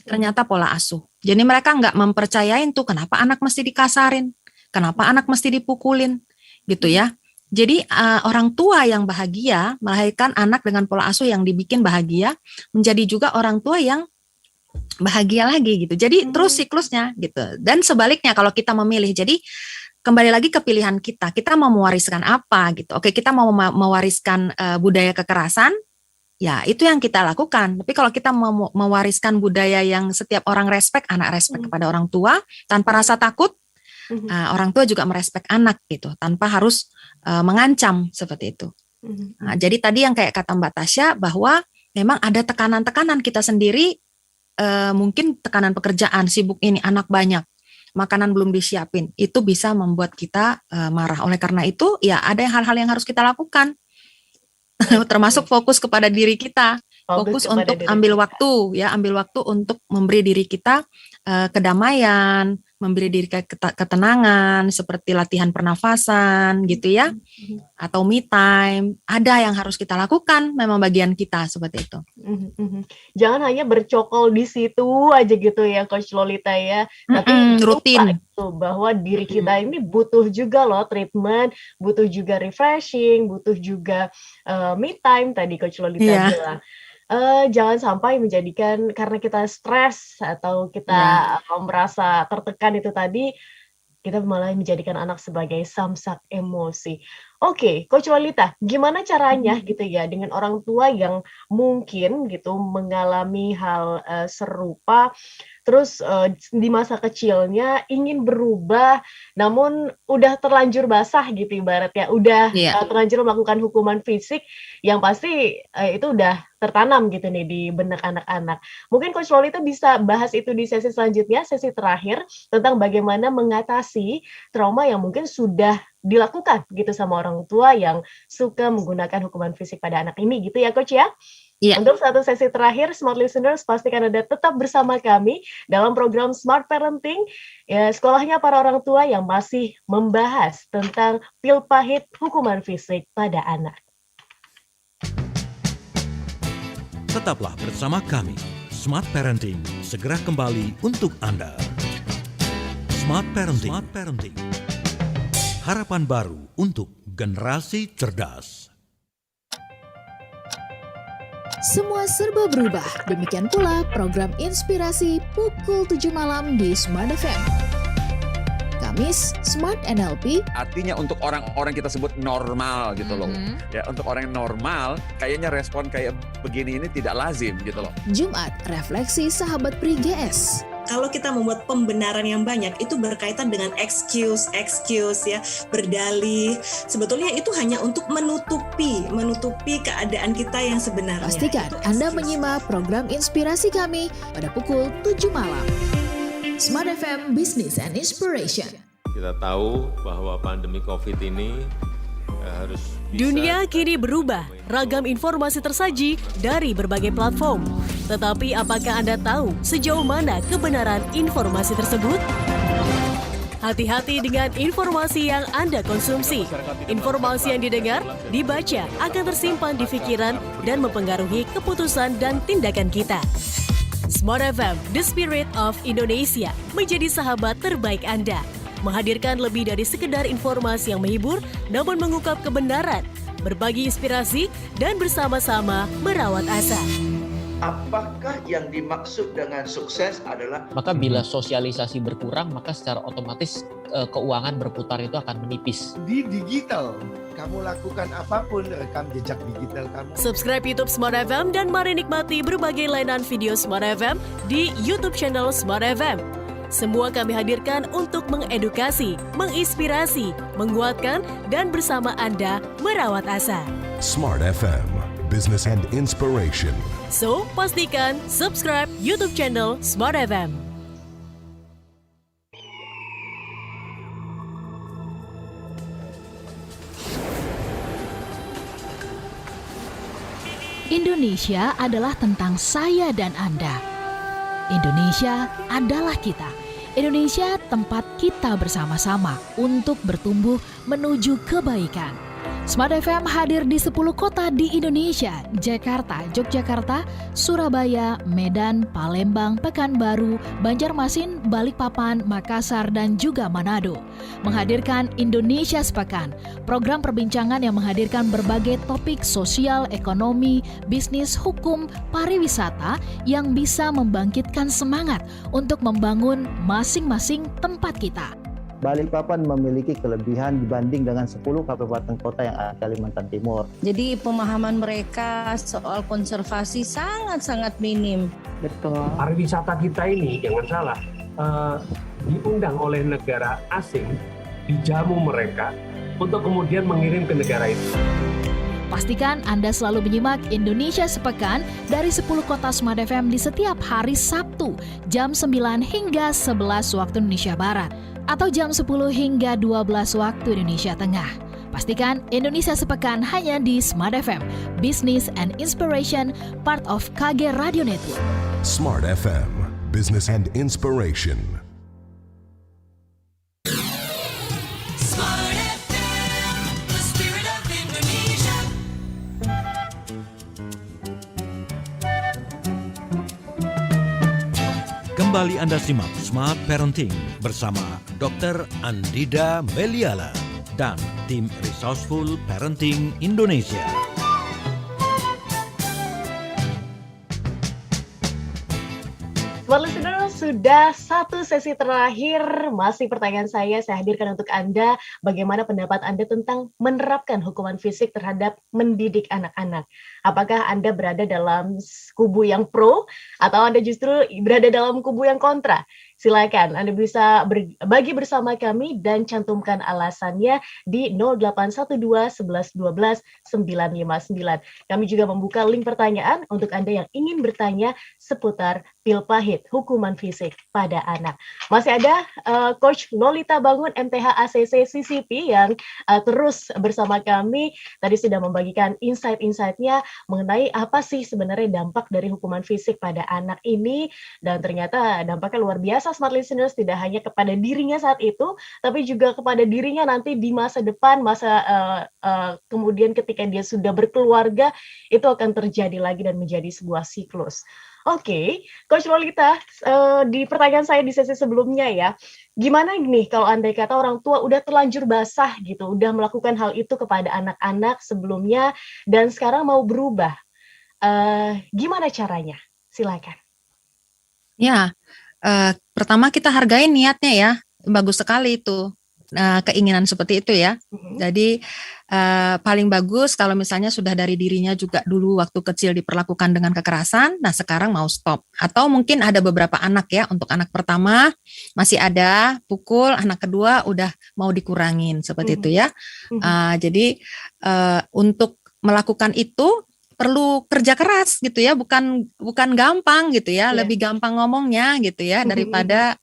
Ternyata pola asuh. Jadi mereka nggak mempercayain tuh kenapa anak mesti dikasarin, kenapa anak mesti dipukulin, gitu ya. Jadi orang tua yang bahagia melahirkan anak dengan pola asuh yang dibikin bahagia, menjadi juga orang tua yang bahagia lagi gitu. Jadi terus siklusnya gitu. Dan sebaliknya kalau kita memilih, jadi kembali lagi ke pilihan kita. Kita mau mewariskan apa gitu. Oke, kita mau mewariskan budaya kekerasan, ya itu yang kita lakukan. Tapi kalau kita mau mewariskan budaya yang setiap orang respect, anak respect kepada orang tua tanpa rasa takut, orang tua juga merespek anak gitu, tanpa harus mengancam seperti itu. Nah, jadi tadi yang kayak kata Mbak Tasya bahwa memang ada tekanan-tekanan kita sendiri. Mungkin tekanan pekerjaan, sibuk ini, anak banyak, makanan belum disiapin, itu bisa membuat kita marah. Oleh karena itu, ya ada hal-hal yang harus kita lakukan, termasuk fokus kepada diri kita, fokus untuk ambil waktu, ya ambil waktu untuk memberi diri kita kedamaian, memberi diri ketenangan, seperti latihan pernafasan, gitu ya, atau me time. Ada yang harus kita lakukan, memang bagian kita seperti itu. Jangan hanya bercokol di situ aja gitu ya, Coach Lolita ya. Tapi rutin itu bahwa diri kita ini butuh juga loh treatment, butuh juga refreshing, butuh juga me time tadi Coach Lolita bilang. Jangan sampai menjadikan karena kita stres atau kita merasa tertekan itu tadi, kita malah menjadikan anak sebagai samsak emosi. Oke, Coach Lolita, gimana caranya gitu ya dengan orang tua yang mungkin gitu mengalami hal serupa, terus di masa kecilnya ingin berubah, namun udah terlanjur basah gitu ibaratnya, udah terlanjur melakukan hukuman fisik, yang pasti itu udah tertanam gitu nih di benak anak-anak. Mungkin Coach Lolita bisa bahas itu di sesi selanjutnya, sesi terakhir, tentang bagaimana mengatasi trauma yang mungkin sudah dilakukan gitu sama orang tua yang suka menggunakan hukuman fisik pada anak ini gitu ya Coach ya. Untuk satu sesi terakhir, Smart Listeners, pastikan Anda tetap bersama kami dalam program Smart Parenting, ya, sekolahnya para orang tua yang masih membahas tentang pil pahit hukuman fisik pada anak. Tetaplah bersama kami. Smart Parenting segera kembali untuk Anda. Smart Parenting. Smart Parenting. Harapan baru untuk generasi cerdas. Semua serba berubah. Demikian pula program inspirasi pukul 7 malam di Smart FM. Kamis, Smart NLP. Artinya untuk orang-orang kita sebut normal gitu loh. Ya, untuk orang yang normal, kayaknya respon kayak begini ini tidak lazim gitu loh. Jumat, refleksi sahabat Pri GS. Kalau kita membuat pembenaran yang banyak, itu berkaitan dengan excuse ya, berdalih. Sebetulnya itu hanya untuk menutupi keadaan kita yang sebenarnya. Pastikan Anda menyimak program inspirasi kami pada pukul 7 malam. Smart FM Business and Inspiration. Kita tahu bahwa pandemi COVID ini harus Dunia kini berubah, ragam informasi tersaji dari berbagai platform. Tetapi apakah Anda tahu sejauh mana kebenaran informasi tersebut? Hati-hati dengan informasi yang Anda konsumsi. Informasi yang didengar, dibaca akan tersimpan di pikiran dan mempengaruhi keputusan dan tindakan kita. Smart FM, The Spirit of Indonesia, menjadi sahabat terbaik Anda. Menghadirkan lebih dari sekedar informasi yang menghibur, namun mengungkap kebenaran, berbagi inspirasi, dan bersama-sama merawat asa. Apakah yang dimaksud dengan sukses adalah Maka bila sosialisasi berkurang, maka secara otomatis keuangan berputar itu akan menipis. Di digital, kamu lakukan apapun, rekam jejak digital kamu. Subscribe YouTube Smart FM dan mari nikmati berbagai layanan video Smart FM di YouTube channel Smart FM. Semua kami hadirkan untuk mengedukasi, menginspirasi, menguatkan, dan bersama Anda merawat asa. Smart FM, Business and Inspiration. So, pastikan subscribe YouTube channel Smart FM. Indonesia adalah tentang saya dan Anda. Indonesia adalah kita. Indonesia tempat kita bersama-sama untuk bertumbuh menuju kebaikan. Smart FM hadir di 10 kota di Indonesia: Jakarta, Yogyakarta, Surabaya, Medan, Palembang, Pekanbaru, Banjarmasin, Balikpapan, Makassar, dan juga Manado. Menghadirkan Indonesia Sepekan, program perbincangan yang menghadirkan berbagai topik sosial, ekonomi, bisnis, hukum, pariwisata yang bisa membangkitkan semangat untuk membangun masing-masing tempat kita. Balikpapan memiliki kelebihan dibanding dengan 10 kabupaten kota yang ada di Kalimantan Timur. Jadi pemahaman mereka soal konservasi sangat-sangat minim. Betul. Pariwisata kita ini, jangan salah, diundang oleh negara asing, dijamu mereka untuk kemudian mengirim ke negara itu. Pastikan Anda selalu menyimak Indonesia Sepekan dari 10 kota Smart FM di setiap hari Sabtu jam 9 hingga 11 waktu Indonesia Barat atau jam 10 hingga 12 waktu Indonesia Tengah. Pastikan Indonesia Sepekan hanya di Smart FM, Business and Inspiration, part of KG Radio Network. Smart FM, Business and Inspiration. Smart FM, the spirit of Indonesia. Kembali Anda simak Smart Parenting bersama Dr. Andida Meliala dan tim Resourceful Parenting Indonesia. Smart Listener, sudah satu sesi terakhir. Masih pertanyaan saya hadirkan untuk Anda. Bagaimana pendapat Anda tentang menerapkan hukuman fisik terhadap mendidik anak-anak? Apakah Anda berada dalam kubu yang pro atau Anda justru berada dalam kubu yang kontra? Silakan Anda bisa bagi bersama kami dan cantumkan alasannya di 0812 11 12 959. Kami juga membuka link pertanyaan untuk Anda yang ingin bertanya seputar pil pahit hukuman fisik pada anak. Masih ada Coach Lolita Bangun MTH ACC CCP yang terus bersama kami. Tadi sudah membagikan insight-insightnya mengenai apa sih sebenarnya dampak dari hukuman fisik pada anak ini, dan ternyata dampaknya luar biasa. Smart Listeners, tidak hanya kepada dirinya saat itu, tapi juga kepada dirinya nanti di masa depan, kemudian ketika dia sudah berkeluarga, itu akan terjadi lagi dan menjadi sebuah siklus. Oke, Coach Lolita, di pertanyaan saya di sesi sebelumnya ya, gimana nih kalau andai kata orang tua udah terlanjur basah gitu, udah melakukan hal itu kepada anak-anak sebelumnya, dan sekarang mau berubah, gimana caranya? Silakan. Ya, pertama kita hargai niatnya ya, bagus sekali itu keinginan seperti itu ya. Jadi paling bagus kalau misalnya sudah dari dirinya juga dulu waktu kecil diperlakukan dengan kekerasan, nah sekarang mau stop. Atau mungkin ada beberapa anak ya, untuk anak pertama masih ada pukul, anak kedua udah mau dikurangin seperti itu ya. Jadi untuk melakukan itu perlu kerja keras gitu ya, bukan gampang gitu ya, lebih gampang ngomongnya gitu ya daripada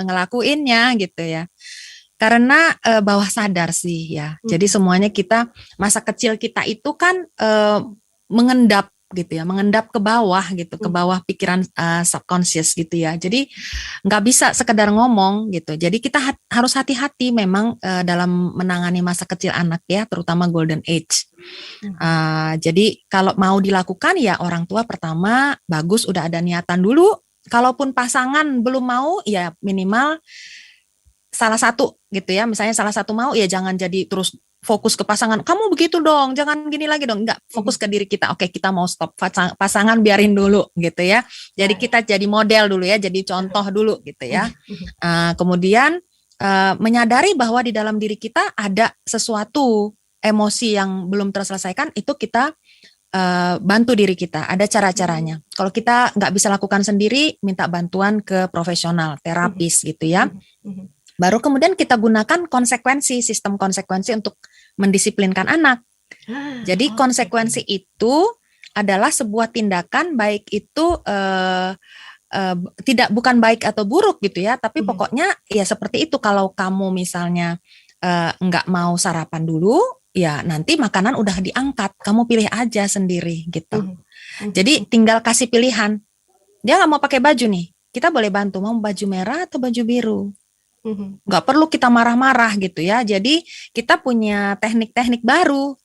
ngelakuinnya gitu ya. Karena bawah sadar sih ya. Jadi semuanya kita masa kecil kita itu kan mengendap gitu ya, mengendap ke bawah gitu, ke bawah pikiran subconscious gitu ya. Jadi nggak bisa sekedar ngomong gitu. Jadi kita harus hati-hati memang dalam menangani masa kecil anak ya, terutama golden age. Jadi kalau mau dilakukan ya orang tua pertama bagus udah ada niatan dulu. Kalaupun pasangan belum mau ya minimal salah satu gitu ya. Misalnya salah satu mau ya jangan jadi terus fokus ke pasangan, kamu begitu dong, jangan gini lagi dong. Enggak, fokus ke diri kita. Oke, kita mau stop, pasangan biarin dulu gitu ya. Jadi kita jadi model dulu ya, jadi contoh dulu gitu ya. Kemudian menyadari bahwa di dalam diri kita ada sesuatu emosi yang belum terselesaikan, itu kita bantu diri kita. Ada cara-caranya. Kalau kita nggak bisa lakukan sendiri, minta bantuan ke profesional, terapis gitu ya. Baru kemudian kita gunakan sistem konsekuensi untuk mendisiplinkan anak. Jadi konsekuensi itu adalah sebuah tindakan, baik itu bukan baik atau buruk gitu ya, tapi pokoknya ya seperti itu. Kalau kamu misalnya nggak mau sarapan dulu, ya nanti makanan udah diangkat, kamu pilih aja sendiri gitu. Jadi tinggal kasih pilihan. Dia nggak mau pakai baju nih, kita boleh bantu mau baju merah atau baju biru. Nggak perlu kita marah-marah gitu ya. Jadi kita punya teknik-teknik baru.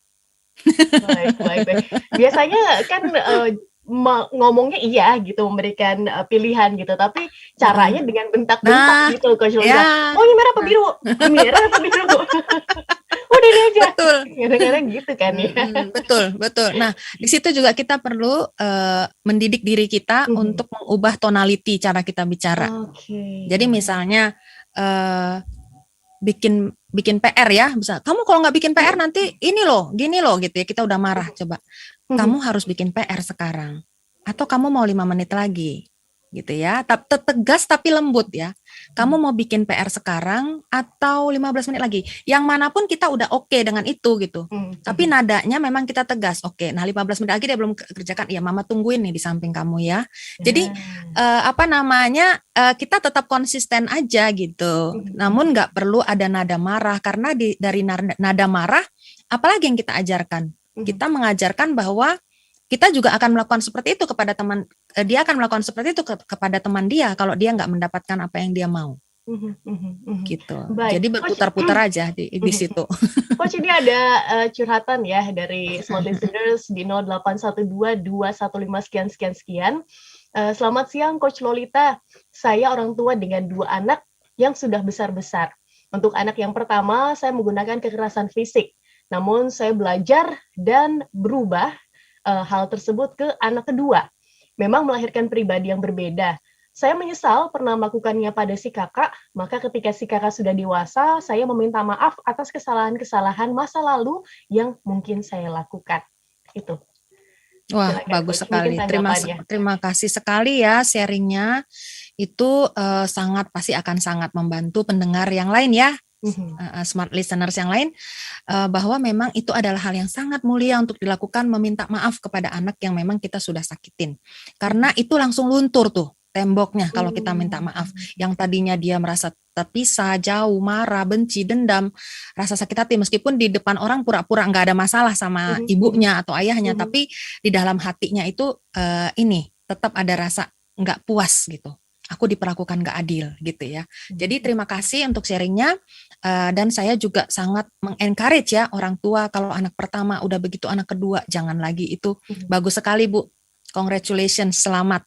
Baik. Biasanya kan ngomongnya iya gitu, memberikan pilihan gitu, tapi caranya dengan bentak-bentak gitu, Coach Lolita. Oh, ini merah apa biru? Merah apa biru? Udah deh aja. Betul. Kadang-kadang gitu kan ya. Betul. Nah, di situ juga kita perlu mendidik diri kita untuk mengubah tonality cara kita bicara. Jadi misalnya bikin PR ya, bisa. Kamu kalau nggak bikin PR nanti ini loh, gini loh gitu ya. Kita udah marah, coba. Kamu harus bikin PR sekarang. Atau kamu mau 5 menit lagi. Gitu ya. Tegas tapi lembut ya. Kamu mau bikin PR sekarang atau 15 menit lagi. Yang manapun kita udah oke dengan itu gitu. Tapi nadanya memang kita tegas. Oke, nah 15 menit lagi dia belum kerjakan. Ya mama tungguin nih di samping kamu ya. Jadi kita tetap konsisten aja gitu. Namun nggak perlu ada nada marah. Karena dari nada marah, apalagi yang kita ajarkan? Kita mengajarkan bahwa kita juga akan melakukan seperti itu kepada teman, dia akan melakukan seperti itu kepada teman dia kalau dia nggak mendapatkan apa yang dia mau. Gitu. Baik. Jadi berputar-putar aja di situ. Coach, ini ada curhatan ya dari smart listeners di 0812-215 sekian. Selamat siang Coach Lolita. Saya orang tua dengan 2 anak yang sudah besar-besar. Untuk anak yang pertama, saya menggunakan kekerasan fisik. Namun saya belajar dan berubah hal tersebut ke anak kedua. Memang melahirkan pribadi yang berbeda. Saya menyesal pernah melakukannya pada si kakak, maka ketika si kakak sudah dewasa, saya meminta maaf atas kesalahan-kesalahan masa lalu yang mungkin saya lakukan. Itu. Wah, Silakan, bagus Coach. sekali. Mungkin tanggapannya. Terima kasih sekali ya sharingnya. Itu pasti akan sangat membantu pendengar yang lain ya. Smart listeners yang lain, bahwa memang itu adalah hal yang sangat mulia untuk dilakukan, meminta maaf kepada anak yang memang kita sudah sakitin. Karena itu langsung luntur tuh temboknya kalau kita minta maaf. Yang tadinya dia merasa terpisah, jauh, marah, benci, dendam, rasa sakit hati, meskipun di depan orang pura-pura nggak ada masalah sama ibunya atau ayahnya, tapi di dalam hatinya itu tetap ada rasa nggak puas gitu. Aku diperlakukan gak adil gitu ya. Jadi terima kasih untuk sharingnya, dan saya juga sangat mengencourage ya orang tua kalau anak pertama udah begitu, anak kedua jangan lagi. Itu bagus sekali Bu. Congratulations, selamat.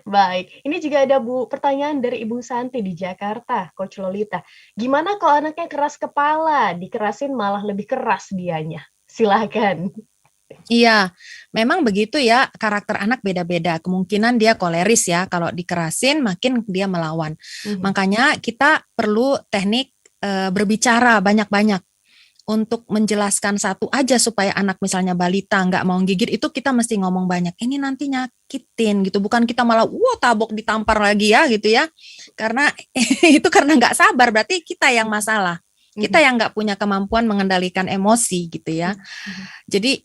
Baik, ini juga ada pertanyaan dari Ibu Santi di Jakarta, Coach Lolita. Gimana kalau anaknya keras kepala, dikerasin malah lebih keras dianya? Silakan. Iya, memang begitu ya, karakter anak beda-beda. Kemungkinan dia koleris ya, kalau dikerasin makin dia melawan. Makanya kita perlu teknik berbicara banyak-banyak untuk menjelaskan satu aja supaya anak misalnya balita nggak mau gigit, itu kita mesti ngomong banyak. Ini nanti nyakitin gitu, bukan kita malah tabok ditampar lagi ya gitu ya. Karena itu karena nggak sabar, berarti kita yang masalah. Kita yang nggak punya kemampuan mengendalikan emosi gitu ya. Jadi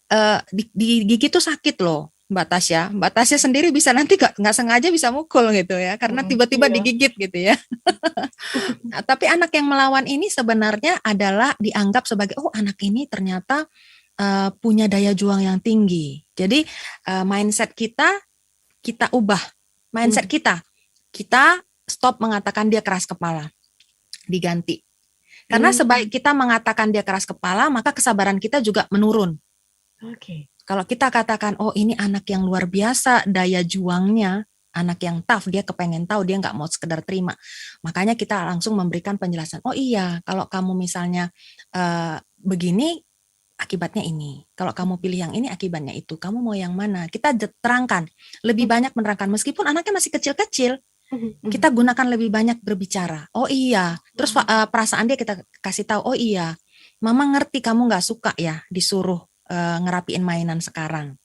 digigit tuh sakit loh Mbak Tasya. Mbak Tasya sendiri bisa nanti nggak sengaja bisa mukul gitu ya, karena tiba-tiba digigit gitu ya. Nah, tapi anak yang melawan ini sebenarnya adalah dianggap sebagai anak ini ternyata punya daya juang yang tinggi. Jadi mindset kita ubah. Mindset kita stop mengatakan dia keras kepala, diganti. Karena sebaik kita mengatakan dia keras kepala, maka kesabaran kita juga menurun. Kalau kita katakan, ini anak yang luar biasa, daya juangnya, anak yang tough, dia kepengen tahu, dia nggak mau sekedar terima. Makanya kita langsung memberikan penjelasan. Oh iya, kalau kamu misalnya begini, akibatnya ini. Kalau kamu pilih yang ini, akibatnya itu. Kamu mau yang mana? Kita terangkan, lebih banyak menerangkan. Meskipun anaknya masih kecil-kecil, kita gunakan lebih banyak berbicara. Oh iya, terus perasaan dia kita kasih tahu. Oh iya, mama ngerti kamu nggak suka ya disuruh ngerapiin mainan sekarang.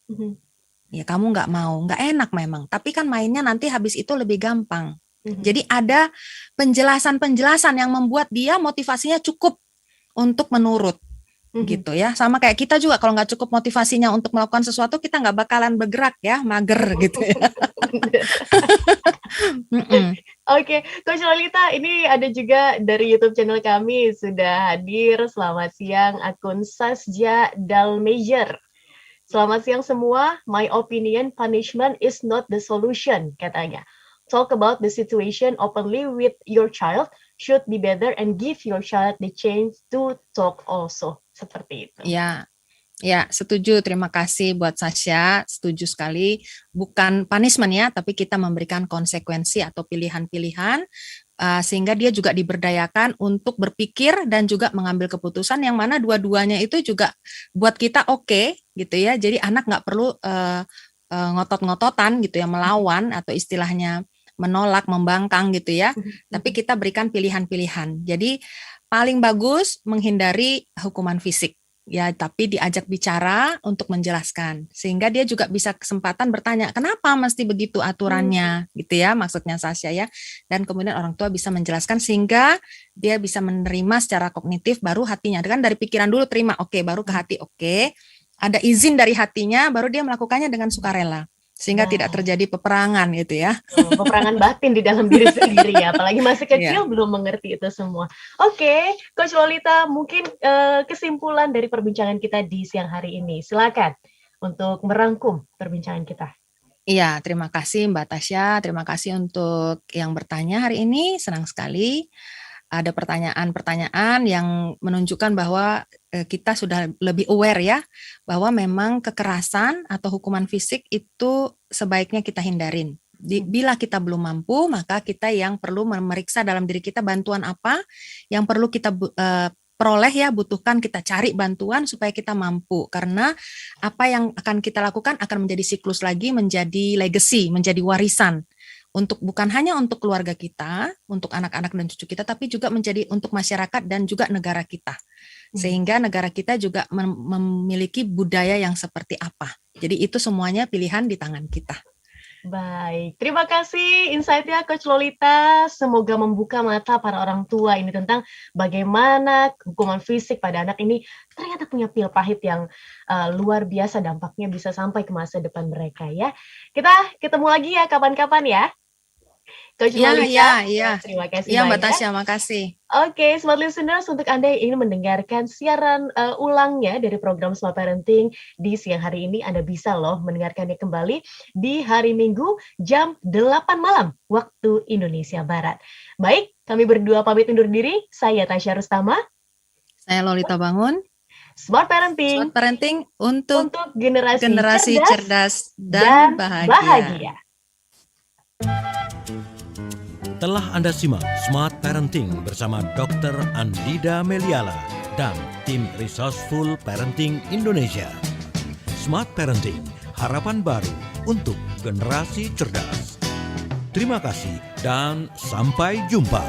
Ya kamu nggak mau, nggak enak memang. Tapi kan mainnya nanti habis itu lebih gampang. Jadi ada penjelasan-penjelasan yang membuat dia motivasinya cukup untuk menurut. Gitu ya, sama kayak kita juga kalau nggak cukup motivasinya untuk melakukan sesuatu, kita nggak bakalan bergerak ya, mager gitu ya. Oke, Coach Lolita, ini ada juga dari YouTube channel kami sudah hadir. Selamat siang, akun Sasja Dalmejer. Selamat siang semua. My opinion, punishment is not the solution, katanya. Talk about the situation openly with your child should be better and give your child the chance to talk also. Seperti itu. Ya, setuju. Terima kasih buat Sasha. Setuju sekali. Bukan punishment ya, tapi kita memberikan konsekuensi atau pilihan-pilihan sehingga dia juga diberdayakan untuk berpikir dan juga mengambil keputusan yang mana dua-duanya itu juga buat kita oke, gitu ya. Jadi anak nggak perlu ngotot-ngototan gitu ya, melawan atau istilahnya menolak, membangkang gitu ya. Tapi kita berikan pilihan-pilihan. Jadi paling bagus menghindari hukuman fisik. Ya, tapi diajak bicara untuk menjelaskan sehingga dia juga bisa kesempatan bertanya kenapa mesti begitu aturannya gitu ya, maksudnya Sasha ya, dan kemudian orang tua bisa menjelaskan sehingga dia bisa menerima secara kognitif, baru hatinya kan dari pikiran dulu terima oke, baru ke hati oke, ada izin dari hatinya, baru dia melakukannya dengan sukarela sehingga tidak terjadi peperangan gitu ya. Peperangan batin di dalam diri sendiri ya, apalagi masih kecil belum mengerti itu semua. Oke, Coach Lolita, mungkin kesimpulan dari perbincangan kita di siang hari ini. Silakan untuk merangkum perbincangan kita. Iya, terima kasih Mbak Tasya, terima kasih untuk yang bertanya hari ini, senang sekali. Ada pertanyaan-pertanyaan yang menunjukkan bahwa kita sudah lebih aware ya, bahwa memang kekerasan atau hukuman fisik itu sebaiknya kita hindarin. Bila kita belum mampu, maka kita yang perlu memeriksa dalam diri kita bantuan apa yang perlu kita peroleh ya, butuhkan, kita cari bantuan supaya kita mampu. Karena apa yang akan kita lakukan akan menjadi siklus lagi, menjadi legacy, menjadi warisan. Bukan hanya untuk keluarga kita, untuk anak-anak dan cucu kita, tapi juga menjadi untuk masyarakat dan juga negara kita. Sehingga negara kita juga memiliki budaya yang seperti apa. Jadi itu semuanya pilihan di tangan kita. Baik, terima kasih insight-nya Coach Lolita. Semoga membuka mata para orang tua ini tentang bagaimana hukuman fisik pada anak ini ternyata punya pil pahit yang luar biasa, dampaknya bisa sampai ke masa depan mereka ya. Kita ketemu lagi ya kapan-kapan ya. Coach Lolita, terima kasih banyak. Mbak Tasya, makasih. Oke, Smart Listeners, untuk Anda yang ingin mendengarkan siaran ulangnya dari program Smart Parenting di siang hari ini, Anda bisa loh mendengarkannya kembali di hari Minggu jam 8 malam waktu Indonesia Barat. Baik, kami berdua pamit undur diri. Saya Tasya Rustama. Saya Lolita Bangun. Smart Parenting untuk generasi cerdas dan bahagia. Telah Anda simak Smart Parenting bersama Dr. Andida Meliala dan tim Resourceful Parenting Indonesia. Smart Parenting, harapan baru untuk generasi cerdas. Terima kasih dan sampai jumpa.